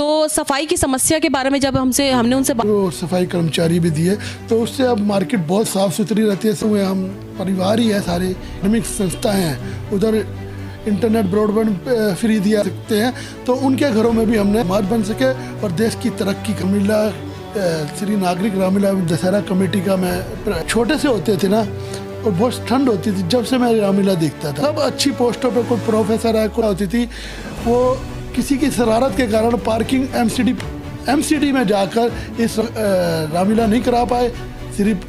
तो सफाई की समस्या के बारे में जब हमने उनसे वो सफाई कर्मचारी भी दिए तो उससे अब मार्केट बहुत साफ़ सुथरी रहती है। सब हम परिवार ही है, सारे धार्मिक संस्थाएँ हैं, उधर इंटरनेट ब्रॉडबैंड फ्री दिया सकते हैं, तो उनके घरों में भी हमने समाज बन सके और देश की तरक्की। रामलीला श्री नागरिक रामलीला दशहरा कमेटी का मैं छोटे से होते थे ना, और बहुत ठंड होती थी जब से मैं रामलीला देखता था। सब अच्छी पोस्टों पे कोई प्रोफेसर है, कोई होती थी, वो किसी की शरारत के कारण पार्किंग एमसीडी में जाकर इस रामलीला नहीं करा पाए। सिर्फ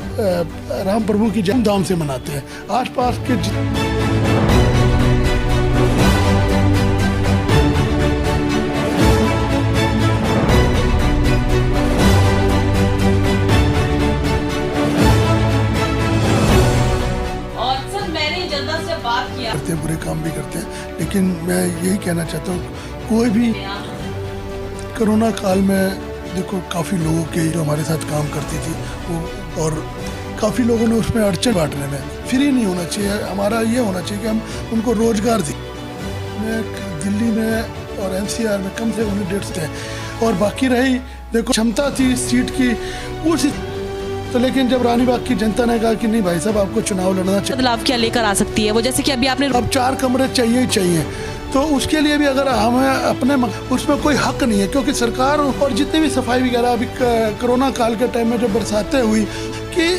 राम प्रभु की धूमधाम से मनाते हैं। आसपास के करते हैं, बुरे काम भी करते हैं, लेकिन मैं यही कहना चाहता हूँ, कोई भी कोरोना काल में देखो काफ़ी लोगों के जो हमारे साथ काम करती थी वो, और काफ़ी लोगों ने उसमें अड़चन बांटने में फ्री नहीं होना चाहिए। हमारा ये होना चाहिए कि हम उनको रोजगार दें। मैं दिल्ली में और एनसीआर में कम से 19 थे, और बाकी रही देखो क्षमता थी सीट की उस, तो लेकिन जब रानीबाग की जनता ने कहा कि नहीं भाई साहब आपको चुनाव लड़ना चाहिए, बदलाव क्या लेकर आ सकती है वो, जैसे कि अभी आपने अब 4 कमरे चाहिए ही चाहिए, तो उसके लिए भी अगर हमें अपने उसमें कोई हक नहीं है, क्योंकि सरकार और जितने भी सफाई वगैरह अभी कोरोना काल के टाइम में जो बरसातें हुई कि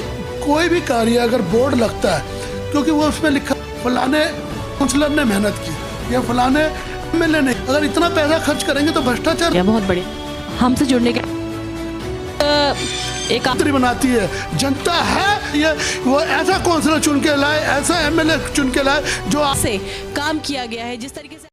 कोई भी कार्य अगर बोर्ड लगता है, क्योंकि वो उसमें लिखा फलाने काउंसलर ने मेहनत की या फलाने एमएलए ने, अगर इतना पैसा खर्च करेंगे तो भ्रष्टाचार। बहुत बढ़िया। हमसे जुड़ने के एक बनाती है जनता है, ये वो ऐसा काउंसलर चुन के लाए, ऐसा एमएलए चुन के लाए जो से काम किया गया है जिस तरीके से।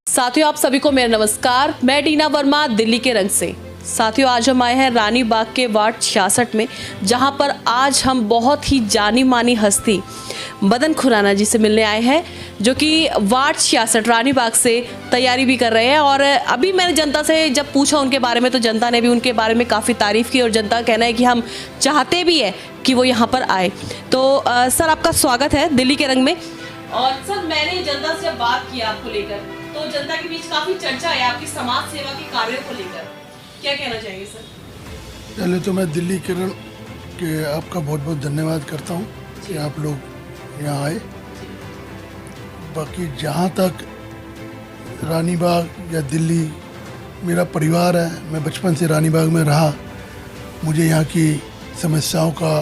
साथियों, आप सभी को मेरा नमस्कार। मैं टीना वर्मा, दिल्ली के रंग से। साथियों, आज हम आए हैं रानीबाग के वार्ड 66 में, जहां पर आज हम बहुत ही जानी मानी हस्ती मदन खुराना जी से मिलने आए हैं, जो कि वार्ड 66 रानीबाग से तैयारी भी कर रहे हैं। और अभी मैंने जनता से जब पूछा उनके बारे में, तो जनता ने भी उनके बारे में काफ़ी तारीफ़ की, और जनता का कहना है कि हम चाहते भी है कि वो यहाँ पर आए। तो सर, आपका स्वागत है दिल्ली के रंग में। और सर, मैंने जनता से जब बात की आपको लेकर, तो जनता के बीच काफ़ी चर्चा है आपकी समाज सेवा के कार्यों को लेकर, क्या कहना चाहेंगे सर? पहले तो मैं दिल्ली किरण के आपका बहुत बहुत धन्यवाद करता हूँ कि आप लोग यहाँ आए। बाकी जहाँ तक रानीबाग या दिल्ली मेरा परिवार है, मैं बचपन से रानीबाग में रहा, मुझे यहाँ की समस्याओं का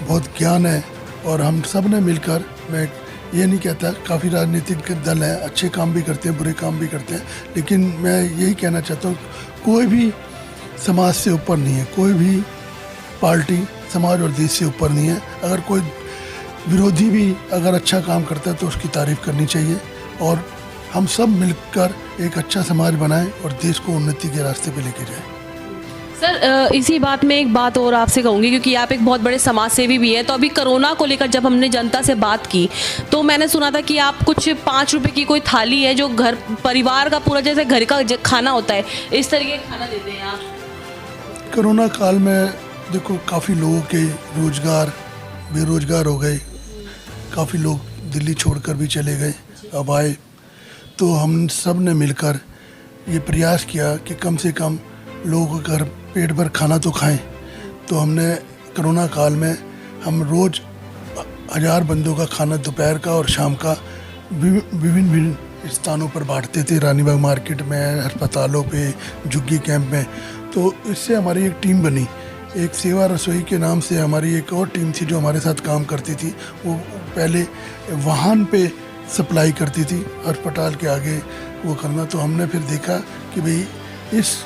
बहुत ज्ञान है, और हम सब ने मिलकर, मैं ये नहीं कहता, काफ़ी राजनीतिक दल हैं, अच्छे काम भी करते हैं, बुरे काम भी करते हैं, लेकिन मैं यही कहना चाहता हूँ, कोई भी समाज से ऊपर नहीं है, कोई भी पार्टी समाज और देश से ऊपर नहीं है। अगर कोई विरोधी भी अगर अच्छा काम करता है तो उसकी तारीफ़ करनी चाहिए, और हम सब मिलकर एक अच्छा समाज बनाएं और देश को उन्नति के रास्ते पे लेके जाएं। सर, इसी बात में एक बात और आपसे कहूँगी, क्योंकि आप एक बहुत बड़े समाज सेवी भी है। तो अभी कोरोना को लेकर जब हमने जनता से बात की, तो मैंने सुना था कि आप कुछ 5 रुपए की कोई थाली है जो घर परिवार का पूरा, जैसे घर का खाना होता है, इस तरीके का खाना देते हैं आप। कोरोना काल में देखो काफ़ी लोगों के रोजगार बेरोजगार हो गए, काफ़ी लोग दिल्ली छोड़कर भी चले गए, अब आए, तो हम सब ने मिलकर ये प्रयास किया कि कम से कम लोग घर पेट भर खाना तो खाएं। तो हमने कोरोना काल में हम रोज़ 1000 बंदों का खाना दोपहर का और शाम का विभिन्न स्थानों पर बांटते थे, रानीबाग मार्केट में, अस्पतालों पे, झुग्गी कैंप में। तो इससे हमारी एक टीम बनी, एक सेवा रसोई के नाम से हमारी एक और टीम थी जो हमारे साथ काम करती थी। वो पहले वाहन पे सप्लाई करती थी, अस्पताल के आगे वो करना। तो हमने फिर देखा कि भाई इस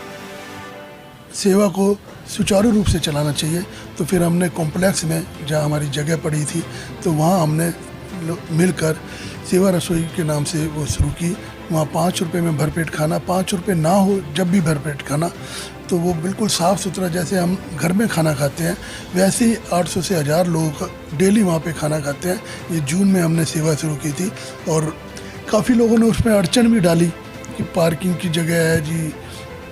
सेवा को सुचारू रूप से चलाना चाहिए, तो फिर हमने कॉम्प्लेक्स में जहाँ हमारी जगह पड़ी थी, तो वहाँ हमने मिलकर सेवा रसोई के नाम से वो शुरू की। वहाँ 5 रुपये में भरपेट खाना, 5 रुपये ना हो जब भी भरपेट खाना, तो वो बिल्कुल साफ़ सुथरा, जैसे हम घर में खाना खाते हैं वैसे ही 800 से 1000 लोग डेली वहाँ पे खाना खाते हैं। ये जून में हमने सेवा शुरू की थी, और काफ़ी लोगों ने उसमें अड़चन भी डाली कि पार्किंग की जगह है जी,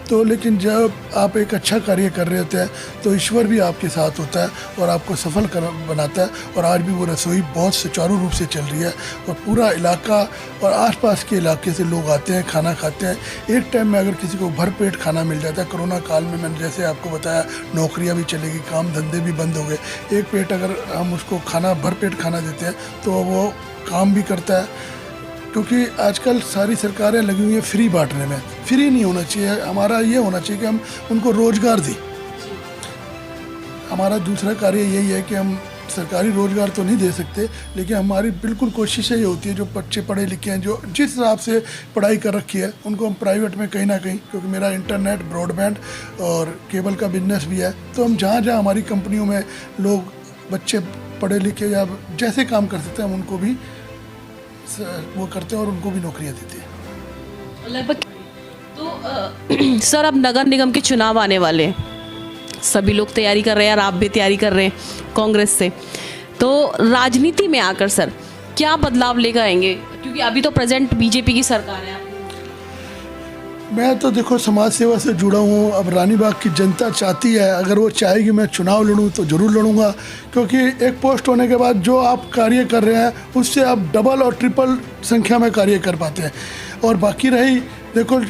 तो लेकिन जब आप एक अच्छा कार्य कर रहे होते हैं तो ईश्वर भी आपके साथ होता है और आपको सफल बनाता है। और आज भी वो रसोई बहुत सुचारू रूप से चल रही है और पूरा इलाका और आसपास के इलाके से लोग आते हैं, खाना खाते हैं। एक टाइम में अगर किसी को भरपेट खाना मिल जाता है, कोरोना काल में मैंने जैसे आपको बताया नौकरियां भी चलेगी, काम धंधे भी बंद हो गए, एक पेट अगर हम उसको खाना भरपेट खाना देते हैं तो वो काम भी करता है। क्योंकि आजकल सारी सरकारें लगी हुई हैं फ्री बांटने में। फ्री नहीं होना चाहिए, हमारा ये होना चाहिए कि हम उनको रोज़गार दें। हमारा दूसरा कार्य यही है कि हम सरकारी रोज़गार तो नहीं दे सकते, लेकिन हमारी बिल्कुल कोशिश ये होती है जो बच्चे पढ़े लिखे हैं, जो जिस हिसाब से पढ़ाई कर रखी है, उनको हम प्राइवेट में कहीं ना कहीं, क्योंकि मेरा इंटरनेट, ब्रॉडबैंड और केबल का बिजनेस भी है, तो हम जहाँ जहाँ हमारी कंपनियों में लोग बच्चे पढ़े लिखे या जैसे काम कर सकते हैं हम उनको भी वो करते हैं और उनको भी नौकरियां देते हैं। लगभग तो सर अब नगर निगम के चुनाव आने वाले हैं, सभी लोग तैयारी कर रहे हैं और आप भी तैयारी कर रहे हैं कांग्रेस से, तो राजनीति में आकर सर क्या बदलाव लेकर आएंगे? क्योंकि अभी तो प्रेजेंट बीजेपी की सरकार है। मैं तो देखो समाज सेवा से जुड़ा हूँ। अब रानीबाग की जनता चाहती है, अगर वो चाहेगी मैं चुनाव लड़ूँ तो ज़रूर लड़ूंगा, क्योंकि एक पोस्ट होने के बाद जो आप कार्य कर रहे हैं उससे आप डबल और ट्रिपल संख्या में कार्य कर पाते हैं। और बाकी रही देखो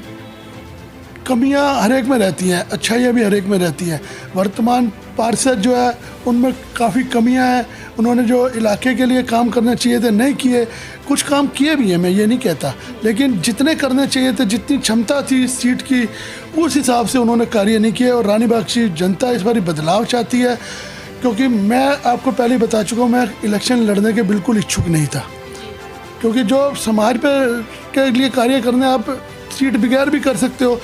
कमियां हर एक में रहती हैं, अच्छाइयाँ भी हर एक में रहती हैं। वर्तमान पार्षद जो है उनमें काफ़ी कमियां हैं, उन्होंने जो इलाके के लिए काम करने चाहिए थे नहीं किए, कुछ काम किए भी हैं, मैं ये नहीं कहता, लेकिन जितने करने चाहिए थे, जितनी क्षमता थी इस सीट की, उस हिसाब से उन्होंने कार्य नहीं किए। और रानीबाग की जनता इस बार बदलाव चाहती है, क्योंकि मैं आपको पहले ही बता चुका हूँ मैं इलेक्शन लड़ने के बिल्कुल इच्छुक नहीं था, क्योंकि जो समाज पर के लिए कार्य करने आप सीट बगैर भी कर सकते हो।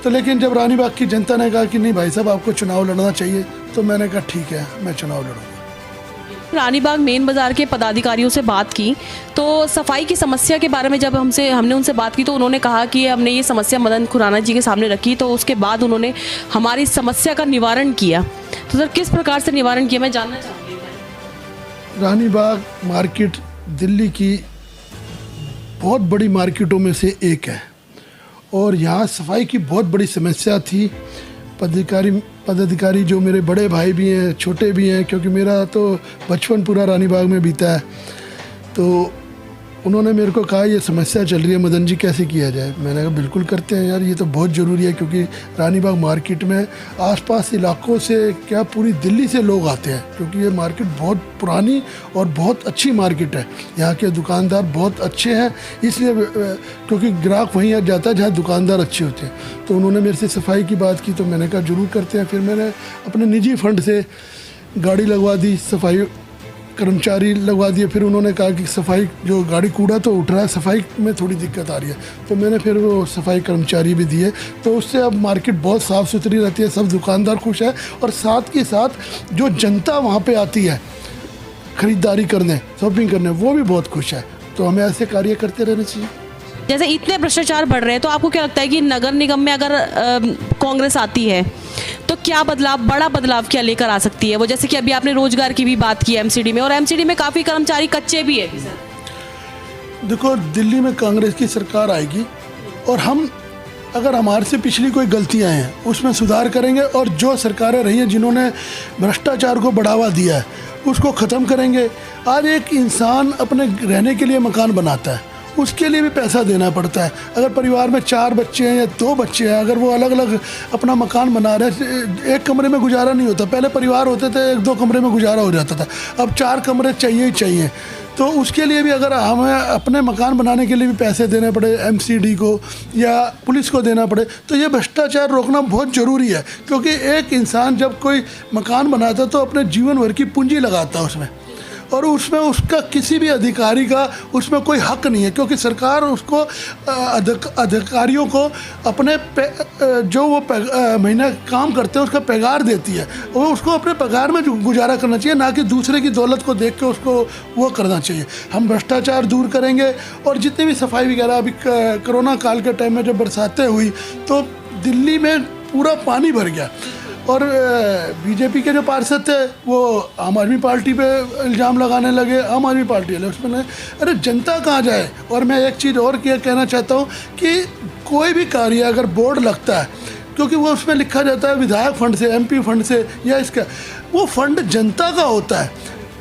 तो लेकिन जब रानीबाग की जनता ने कहा कि नहीं भाई साहब आपको चुनाव लड़ना चाहिए, तो मैंने कहा ठीक है मैं चुनाव लड़ूंगा। रानीबाग मेन बाज़ार के पदाधिकारियों से बात की तो सफाई की समस्या के बारे में जब हमने उनसे बात की तो उन्होंने कहा कि हमने ये समस्या मदन खुराना जी के सामने रखी, तो उसके बाद उन्होंने हमारी समस्या का निवारण किया। तो सर किस प्रकार से निवारण किया, मैं जानना चाहूँगी। रानीबाग मार्केट दिल्ली की बहुत बड़ी मार्केटों में से एक है और यहाँ सफाई की बहुत बड़ी समस्या थी। पदाधिकारी जो मेरे बड़े भाई भी हैं, छोटे भी हैं, क्योंकि मेरा तो बचपन पूरा रानीबाग में बीता है, तो उन्होंने मेरे को कहा ये समस्या चल रही है मदन जी कैसे किया जाए। मैंने कहा बिल्कुल करते हैं यार, ये तो बहुत ज़रूरी है, क्योंकि रानीबाग मार्केट में आसपास इलाकों से क्या पूरी दिल्ली से लोग आते हैं, क्योंकि ये मार्केट बहुत पुरानी और बहुत अच्छी मार्केट है। यहाँ के दुकानदार बहुत अच्छे हैं, इसलिए क्योंकि ग्राहक वहीं जाता है जहाँ दुकानदार अच्छे होते हैं। तो उन्होंने मेरे से सफाई की बात की, तो मैंने कहा ज़रूर करते हैं। फिर मैंने अपने निजी फंड से गाड़ी लगवा दी, सफाई कर्मचारी लगवा दिए। फिर उन्होंने कहा कि सफाई जो गाड़ी कूड़ा तो उठ रहा है, सफाई में थोड़ी दिक्कत आ रही है, तो मैंने फिर वो सफाई कर्मचारी भी दिए। तो उससे अब मार्केट बहुत साफ़ सुथरी रहती है, सब दुकानदार खुश है और साथ के साथ जो जनता वहाँ पे आती है ख़रीदारी करने, शॉपिंग करने, वो भी बहुत खुश है। तो हमें ऐसे कार्य करते रहने चाहिए। जैसे इतने भ्रष्टाचार बढ़ रहे हैं तो आपको क्या लगता है कि नगर निगम में अगर कांग्रेस आती है तो क्या बदलाव, बड़ा बदलाव क्या लेकर आ सकती है वो? जैसे कि अभी आपने रोजगार की भी बात की एमसीडी में, और एमसीडी में काफ़ी कर्मचारी कच्चे भी है। देखो दिल्ली में कांग्रेस की सरकार आएगी और हम अगर हमारे से पिछली कोई गलतियां हैं उसमें सुधार करेंगे, और जो सरकारें रही हैं जिन्होंने भ्रष्टाचार को बढ़ावा दिया है उसको ख़त्म करेंगे। आज एक इंसान अपने रहने के लिए मकान बनाता है, उसके लिए भी पैसा देना पड़ता है। अगर परिवार में 4 बच्चे हैं या 2 बच्चे हैं, अगर वो अलग अलग अपना मकान बना रहे हैं, एक कमरे में गुजारा नहीं होता। पहले परिवार होते थे 1-2 कमरे में गुजारा हो जाता था, अब 4 कमरे चाहिए ही चाहिए। तो उसके लिए भी अगर हमें अपने मकान बनाने के लिए भी पैसे देने पड़े एमसीडी को या पुलिस को देना पड़े, तो ये भ्रष्टाचार रोकना बहुत ज़रूरी है। क्योंकि एक इंसान जब कोई मकान बनाता है तो अपने जीवन भर की पूंजी लगाता है उसमें, और उसमें उसका किसी भी अधिकारी का उसमें कोई हक नहीं है, क्योंकि सरकार उसको अधिकारियों को अपने जो वो महीना काम करते हैं उसका पगार देती है, और उसको अपने पगार में गुजारा करना चाहिए, ना कि दूसरे की दौलत को देख के उसको वो करना चाहिए। हम भ्रष्टाचार दूर करेंगे, और जितनी भी सफाई वगैरह अभी कोरोना काल के टाइम में जब बरसातें हुई तो दिल्ली में पूरा पानी भर गया, और बीजेपी के जो पार्षद थे वो आम आदमी पार्टी पे इल्ज़ाम लगाने लगे। आम आदमी पार्टी वाले उसमें अरे जनता कहाँ जाए। और मैं एक चीज़ और कहना चाहता हूँ कि कोई भी कार्य अगर बोर्ड लगता है, क्योंकि वो उसमें लिखा जाता है विधायक फंड से, एमपी फंड से या इसका, वो फंड जनता का होता है।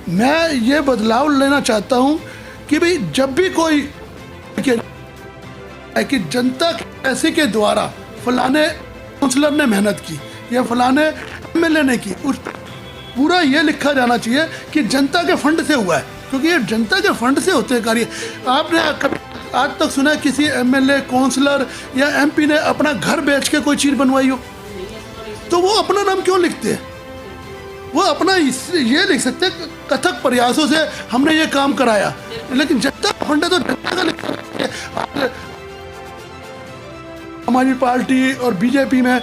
मैं ये बदलाव लेना चाहता हूँ कि भाई जब भी कोई कि जनता के पैसे के द्वारा फलाने काउंसलर ने मेहनत की या फलाने एमएलए ने की, उस पूरा ये लिखा जाना चाहिए कि जनता के फंड से हुआ है, क्योंकि ये जनता के फंड से होते हैं कार्य। आपने कभी आज तक सुना है किसी एमएलए, काउंसलर या एमपी ने अपना घर बेच के कोई चीज़ बनवाई हो? तो वो अपना नाम क्यों लिखते हैं? वो अपना ये लिख सकते हैं कथक प्रयासों से हमने ये काम कराया, लेकिन जनता का फंड है तो जनता का लिखा है। हमारी पार्टी और बीजेपी में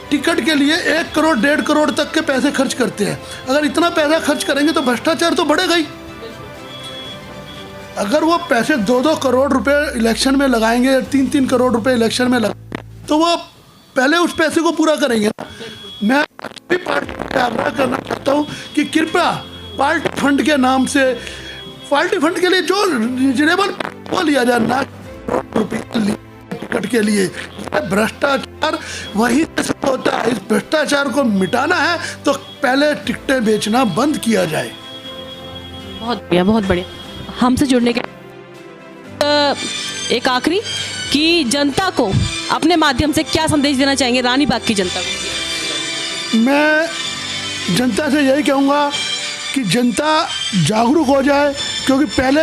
टिकट के लिए 1 करोड़ 1.5 करोड़ तक के पैसे खर्च करते हैं। अगर इतना पैसा खर्च करेंगे तो भ्रष्टाचार तो बढ़ेगा ही। अगर वो पैसे 2-2 करोड़ रुपए इलेक्शन में लगाएंगे, 3-3 करोड़ रुपए इलेक्शन में लगाएंगे, तो वो पहले उस पैसे को पूरा करेंगे। मैं भी पार्टी से आग्रह करना चाहता हूँ कि कृपया पार्टी फंड के नाम से, पार्टी फंड के लिए जो रिजनेबल वो लिया जाए, ना रुपये टिकट के लिए। भ्रष्टाचार वही से होता है। इस भ्रष्टाचार को मिटाना है तो पहले टिकटें बेचना बंद किया जाए। बहुत बढ़िया, बहुत बढ़िया। हमसे जुड़ने के एक आखिरी कि जनता को अपने माध्यम से क्या संदेश देना चाहेंगे, रानी बाग की जनता को? मैं जनता से यही कहूँगा कि जनता जागरूक हो जाए, क्योंकि पहले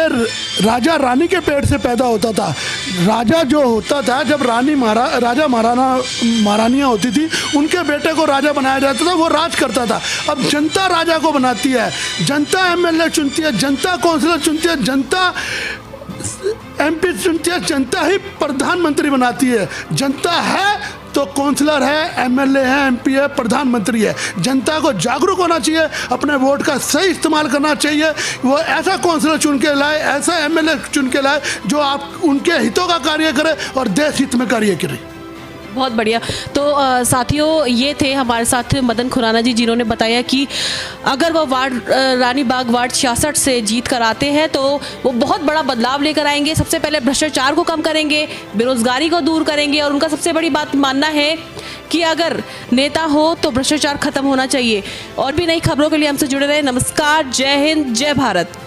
राजा रानी के पेट से पैदा होता था। राजा जो होता था, जब राजा महारानियाँ होती थी, उनके बेटे को राजा बनाया जाता था, वो राज करता था। अब जनता राजा को बनाती है, जनता एमएलए चुनती है, जनता काउंसलर चुनती है, जनता एमपी चुनती है, जनता ही प्रधानमंत्री बनाती है। जनता है तो काउंसलर है, एमएलए है, एमपी है, प्रधानमंत्री है। जनता को जागरूक होना चाहिए, अपने वोट का सही इस्तेमाल करना चाहिए। वो ऐसा काउंसलर चुन के लाए, ऐसा एमएलए चुन के लाए जो आप उनके हितों का कार्य करे और देश हित में कार्य करे। बहुत बढ़िया। तो साथियों, ये थे हमारे साथ मदन खुराना जी, जिन्होंने बताया कि अगर वो रानी बाग वार्ड 66 से जीत कर आते हैं तो वो बहुत बड़ा बदलाव लेकर आएंगे। सबसे पहले भ्रष्टाचार को कम करेंगे, बेरोजगारी को दूर करेंगे, और उनका सबसे बड़ी बात मानना है कि अगर नेता हो तो भ्रष्टाचार खत्म होना चाहिए। और भी नई खबरों के लिए हमसे जुड़े रहे। नमस्कार, जय हिंद, जय भारत।